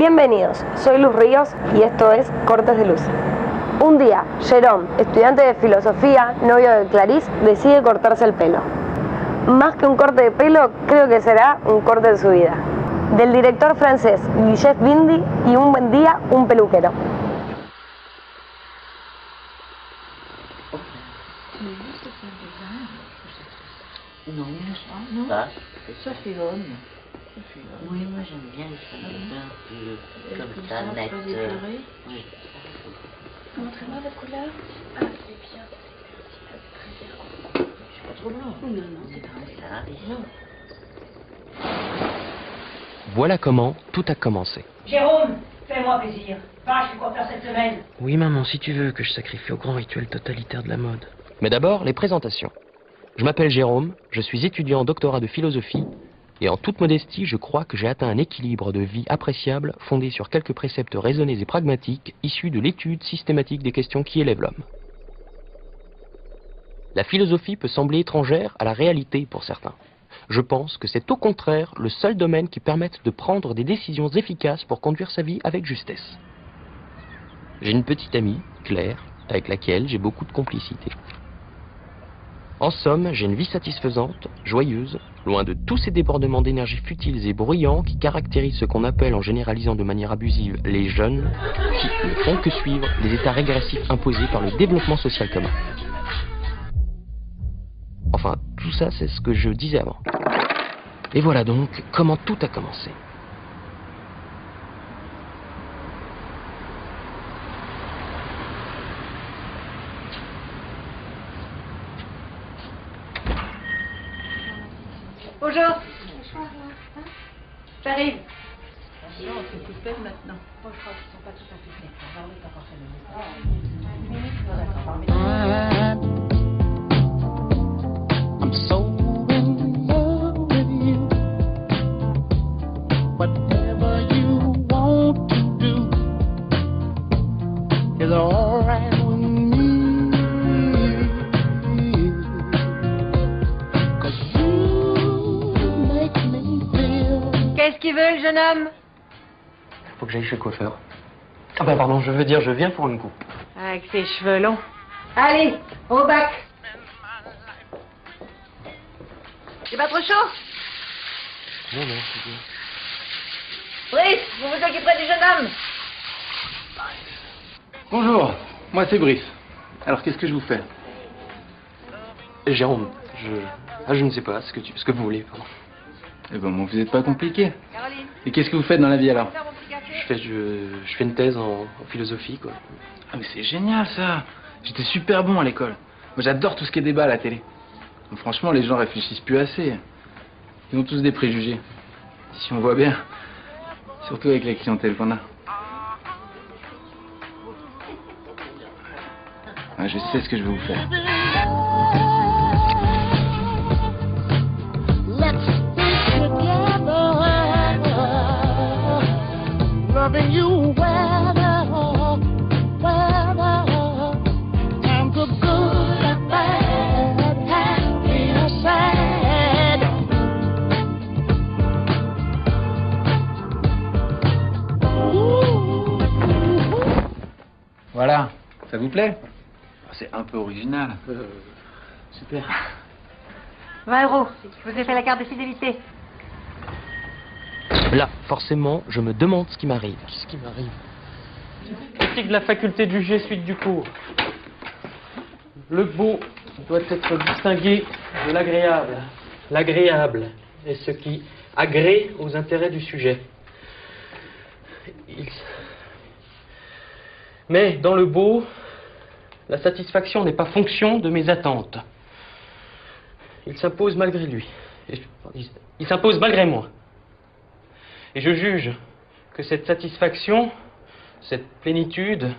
Bienvenidos, soy Luz Ríos y esto es Cortes de Luz. Un día, Jérôme, estudiante de filosofía, novio de Clarice, decide cortarse el pelo. Más que un corte de pelo, creo que será un corte de su vida. Del director francés Guillaume Bindi y un buen día, un peluquero. Non, non. Ça fait bonne. Oui, moi j'aime bien les feuilles un peu comme ça, net. Oui. Montrez-moi votre couleur. Ah, c'est bien. C'est pas trop blanc. Non, non, c'est pas ça. Non. Voilà comment tout a commencé. Jérôme, fais-moi plaisir. Va, je suis coiffeur cette semaine. Oui maman, si tu veux que je sacrifie au grand rituel totalitaire de la mode. Mais d'abord, les présentations. Je m'appelle Jérôme, je suis étudiant en doctorat de philosophie, et en toute modestie, je crois que j'ai atteint un équilibre de vie appréciable, fondé sur quelques préceptes raisonnés et pragmatiques, issus de l'étude systématique des questions qui élèvent l'homme. La philosophie peut sembler étrangère à la réalité pour certains. Je pense que c'est au contraire le seul domaine qui permette de prendre des décisions efficaces pour conduire sa vie avec justesse. J'ai une petite amie, Claire, avec laquelle j'ai beaucoup de complicité. En somme, j'ai une vie satisfaisante, joyeuse, loin de tous ces débordements d'énergie futiles et bruyants qui caractérisent ce qu'on appelle, en généralisant de manière abusive, les jeunes, qui ne font que suivre les états régressifs imposés par le développement social commun. Enfin, tout ça, c'est ce que je disais avant. Et voilà donc comment tout a commencé. Bonjour. J'arrive. C'est tout fait maintenant. Bon, je crois qu'ils sont pas tout à fait faits. On va remettre encore ça. I'm so in love with you. Whatever you want to do is alright with me. 'Cause you make me feel. Qu'est-ce qu'il veut, le jeune homme? Faut que j'aille chez le coiffeur. Ah bah pardon, je veux dire, je viens pour une coupe. Avec ses cheveux longs. Allez, au bac. C'est pas trop chaud? Non, non, c'est bien. Brice, vous vous occuperez du jeune homme. Bonjour, moi c'est Brice. Alors qu'est-ce que je vous fais? Jérôme, je ne sais pas ce que vous voulez, pardon. Eh ben bon, vous n'êtes pas compliqué. Caroline, Et qu'est-ce que vous faites dans la vie alors? faire mon petit café. Je fais une thèse en philosophie, quoi. Ah mais c'est génial ça. J'étais super bon à l'école. Moi j'adore tout ce qui est débat à la télé. Donc, franchement, les gens réfléchissent plus assez. Ils ont tous des préjugés. Si on voit bien. Surtout avec la clientèle qu'on a. Ah, je sais ce que je vais vous faire. Let's stick together, loving you weather, times are good and bad, happy or sad. Voilà, ça vous plaît? C'est un peu original. Super. 20 €. Je vous ai fait la carte de fidélité. Là, forcément, je me demande ce qui m'arrive. Qu'est-ce qui m'arrive? Critique de la faculté de juger suite du cours. Le beau doit être distingué de l'agréable. L'agréable est ce qui agrée aux intérêts du sujet. Mais dans le beau, la satisfaction n'est pas fonction de mes attentes. Il s'impose malgré lui. Il s'impose malgré moi. Et je juge que cette satisfaction, cette plénitude,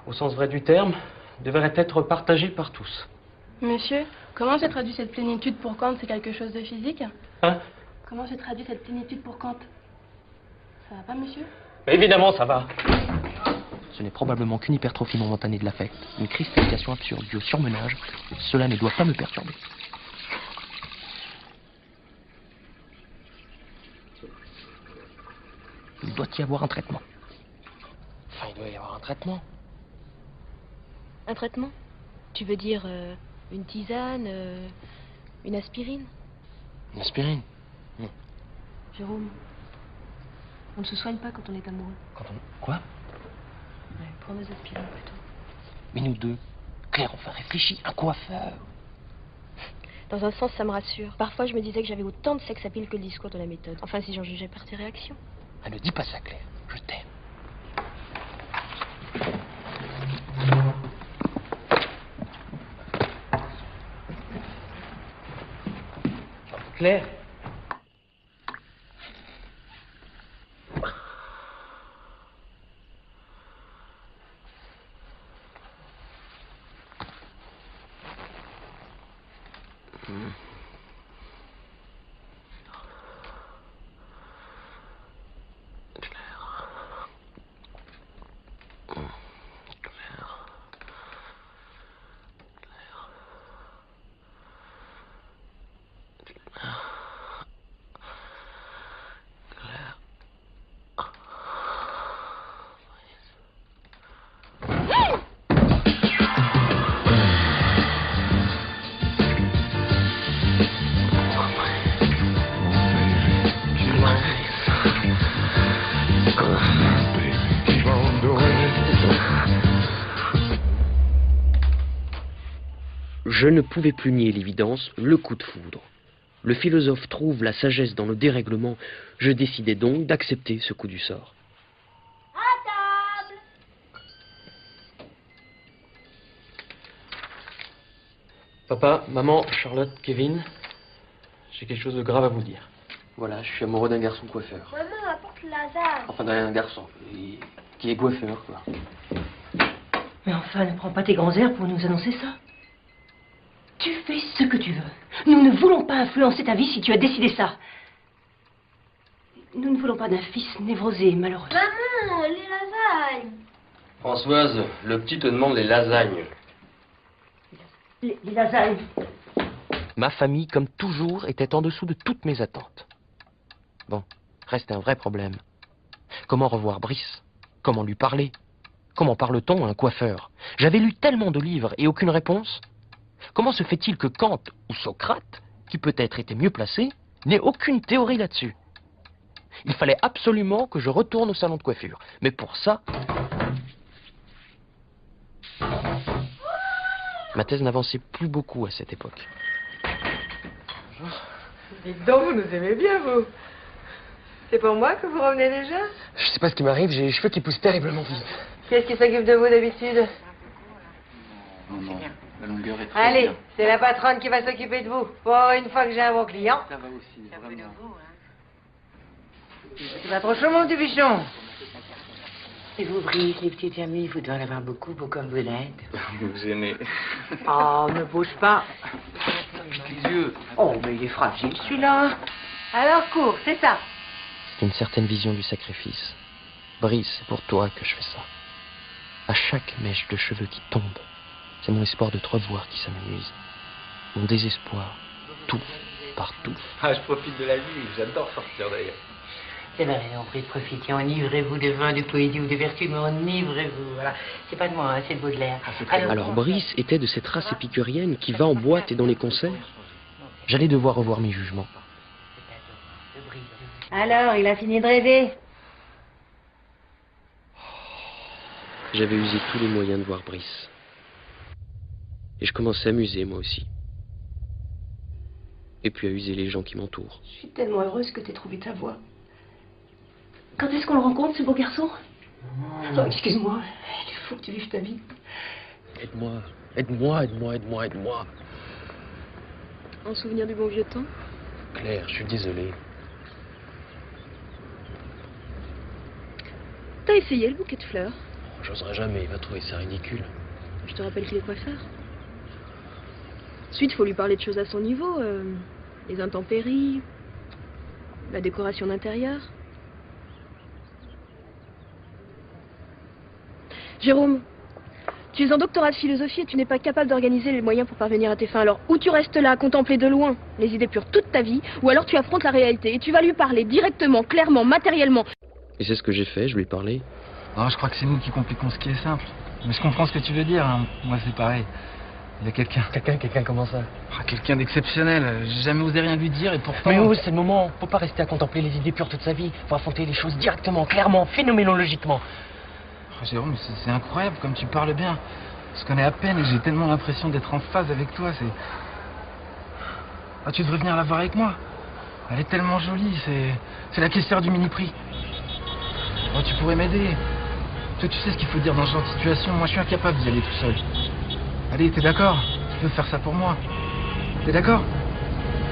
au sens vrai du terme, devrait être partagée par tous. Monsieur, comment se traduit cette plénitude pour Kant? C'est quelque chose de physique? Hein? Comment se traduit cette plénitude pour Kant? Ça va pas, monsieur? Mais évidemment, ça va. Ce n'est probablement qu'une hypertrophie momentanée de l'affect, une cristallisation absurde due au surmenage. Cela ne doit pas me perturber. doit y avoir un traitement. Enfin, il doit y avoir un traitement. Un traitement? Tu veux dire une tisane, une aspirine? Une aspirine? Jérôme, on ne se soigne pas quand on est amoureux. Quoi? Ouais, prends des aspirines plutôt. Mais nous deux, Claire, enfin réfléchis, un coiffeur. Dans un sens, ça me rassure. Parfois, je me disais que j'avais autant de sex appeal que le discours de la méthode. Enfin, si j'en jugeais par tes réactions. Ah, ne dis pas ça, Claire. Je t'aime. Claire. Je ne pouvais plus nier l'évidence, le coup de foudre. Le philosophe trouve la sagesse dans le dérèglement. Je décidai donc d'accepter ce coup du sort. À table! Papa, maman, Charlotte, Kevin, j'ai quelque chose de grave à vous dire. Voilà, je suis amoureux d'un garçon coiffeur. Maman, apporte Lazare. Enfin, d'un garçon qui est coiffeur, quoi. Mais enfin, ne prends pas tes grands airs pour nous annoncer ça. Tu fais ce que tu veux. Nous ne voulons pas influencer ta vie si tu as décidé ça. Nous ne voulons pas d'un fils névrosé et malheureux. Maman, les lasagnes. Françoise, le petit te demande les lasagnes. Les lasagnes. Ma famille, comme toujours, était en dessous de toutes mes attentes. Bon, reste un vrai problème. Comment revoir Brice? Comment lui parler? Comment parle-t-on à un coiffeur? J'avais lu tellement de livres et aucune réponse. Comment se fait-il que Kant ou Socrate, qui peut-être était mieux placé, n'ait aucune théorie là-dessus? Il fallait absolument que je retourne au salon de coiffure. Mais pour ça... Ma thèse n'avançait plus beaucoup à cette époque. Dites donc, vous nous aimez bien, vous. C'est pour moi que vous revenez déjà? Je sais pas ce qui m'arrive, j'ai les cheveux qui poussent terriblement vite. Qu'est-ce qui s'occupe de vous d'habitude? Non, la longueur est très Allez, bien. c'est la patronne qui va s'occuper de vous. Pour une fois que j'ai un bon client. Ça va aussi, vraiment. C'est pas trop chaud, mon petit bichon. Et vous, Brice, les petites amies, vous devez en avoir beaucoup, beau comme vous l'êtes. Vous aimez. Oh, ne bouge pas. Les yeux. Oh, mais il est fragile, celui-là. Alors, cours, c'est ça. C'est une certaine vision du sacrifice. Brice, c'est pour toi que je fais ça. À chaque mèche de cheveux qui tombe, c'est mon espoir de te revoir qui s'amenuise. Mon désespoir, tout, partout. Ah, je profite de la vie, j'adore sortir d'ailleurs. C'est vrai, on prie de profiter, enivrez-vous de vin, de poésie ou de vertu, mais enivrez-vous, voilà. C'est pas de moi, hein, c'est de Baudelaire. Alors Brice était de cette race épicurienne qui va en boîte et dans les concerts. J'allais devoir revoir mes jugements. Alors, il a fini de rêver. J'avais usé tous les moyens de voir Brice. Et je commençais à m'user, moi aussi. Et puis à user les gens qui m'entourent. Je suis tellement heureuse que t'aies trouvé ta voie. Quand est-ce qu'on le rencontre, ce beau garçon? Oh, excuse-moi, il faut que tu vives ta vie. Aide-moi, aide-moi, aide-moi, aide-moi, aide-moi. Un souvenir du bon vieux temps? Claire, je suis désolé. T'as essayé le bouquet de fleurs? J'oserais jamais, il va trouver ça ridicule. Je te rappelle qu'il est coiffeur. Ensuite, il faut lui parler de choses à son niveau. Les intempéries, la décoration d'intérieur. Jérôme, tu es en doctorat de philosophie et tu n'es pas capable d'organiser les moyens pour parvenir à tes fins. Alors, ou tu restes là à contempler de loin les idées pures toute ta vie, ou alors tu affrontes la réalité et tu vas lui parler directement, clairement, matériellement. Et c'est ce que j'ai fait, je lui ai parlé. Non, je crois que c'est nous qui compliquons ce qui est simple. Mais je comprends ce que tu veux dire, hein. Moi c'est pareil. Il y a quelqu'un. Quelqu'un comment ça? Quelqu'un d'exceptionnel. J'ai jamais osé rien lui dire et pourtant... Mais c'est le moment. Faut pas rester à contempler les idées pures toute sa vie. Faut affronter les choses directement, clairement, phénoménologiquement. Jérôme, c'est incroyable comme tu parles bien. On se connaît à peine et j'ai tellement l'impression d'être en phase avec toi, c'est... Ah, tu devrais venir la voir avec moi. Elle est tellement jolie, c'est la caissière du Mini-Prix. Oh, tu pourrais m'aider. Toi, tu sais ce qu'il faut dire dans ce genre de situation. Moi, je suis incapable d'y aller tout seul. Allez, t'es d'accord? Tu peux faire ça pour moi. T'es d'accord?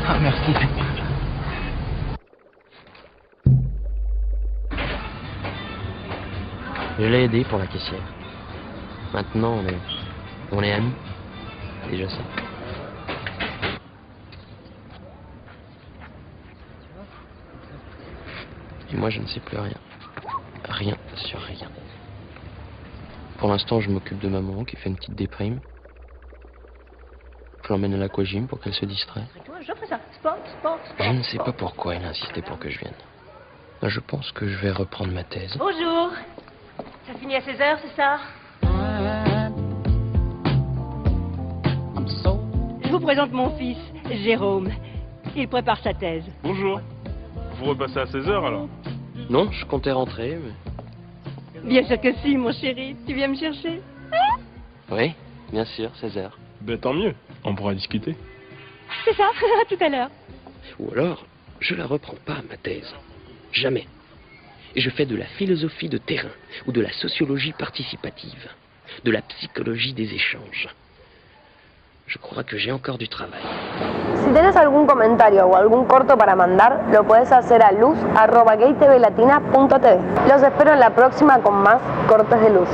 Ah, merci. Je l'ai aidé pour la caissière. Maintenant, on est amis. Déjà ça. Et moi, je ne sais plus rien. Rien sur rien. Pour l'instant, je m'occupe de maman qui fait une petite déprime. Je l'emmène à l'aquagym pour qu'elle se distraie. Je ferai ça. Sport. Je ne sais pas pourquoi elle a insisté pour que je vienne. Je pense que je vais reprendre ma thèse. Bonjour. Ça finit à 16h, c'est ça? Je vous présente mon fils, Jérôme. Il prépare sa thèse. Bonjour. Vous repassez à 16h alors? Non, je comptais rentrer, mais... Bien sûr que si, mon chéri. Tu viens me chercher? Oui, bien sûr, 16h. Ben tant mieux, on pourra discuter. C'est ça, à tout à l'heure. Ou alors, je la reprends pas, ma thèse. Jamais. Et je fais de la philosophie de terrain, ou de la sociologie participative, de la psychologie des échanges. Je crois que j'ai encore du travail. Si tienes algún comentario o algún corto para mandar, lo puedes hacer a luz@gaytvlatina.tv. Los espero en la próxima con más Cortes de Luz.